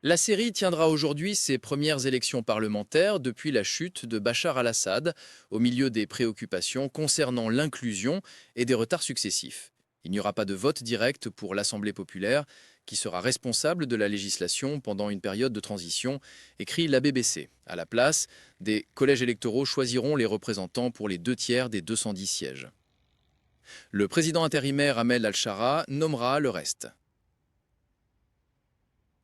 La Syrie tiendra aujourd'hui ses premières élections parlementaires depuis la chute de Bachar al-Assad, au milieu des préoccupations concernant l'inclusion et des retards successifs. Il n'y aura pas de vote direct pour l'Assemblée populaire, qui sera responsable de la législation pendant une période de transition, écrit la BBC. À la place, des collèges électoraux choisiront les représentants pour les 2 tiers des 210 sièges. Le président intérimaire Ahmed al-Shara nommera le reste.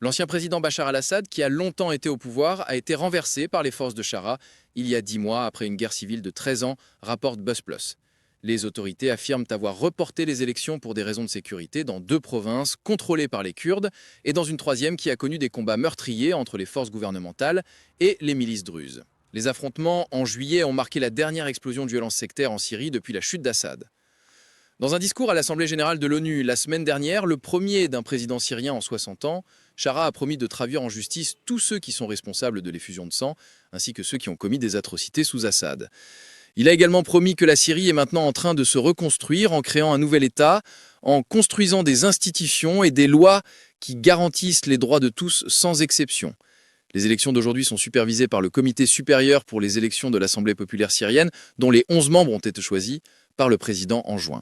L'ancien président Bachar al-Assad, qui a longtemps été au pouvoir, a été renversé par les forces de Shara il y a 10 mois après une guerre civile de 13 ans, rapporte BuzzPlus. Les autorités affirment avoir reporté les élections pour des raisons de sécurité dans 2 provinces contrôlées par les Kurdes et dans une troisième qui a connu des combats meurtriers entre les forces gouvernementales et les milices druzes. Les affrontements en juillet ont marqué la dernière explosion de violence sectaire en Syrie depuis la chute d'Assad. Dans un discours à l'Assemblée générale de l'ONU la semaine dernière, le premier d'un président syrien en 60 ans, Shara a promis de traduire en justice tous ceux qui sont responsables de l'effusion de sang, ainsi que ceux qui ont commis des atrocités sous Assad. Il a également promis que la Syrie est maintenant en train de se reconstruire en créant un nouvel État, en construisant des institutions et des lois qui garantissent les droits de tous sans exception. Les élections d'aujourd'hui sont supervisées par le Comité supérieur pour les élections de l'Assemblée populaire syrienne, dont les 11 membres ont été choisis par le président en juin.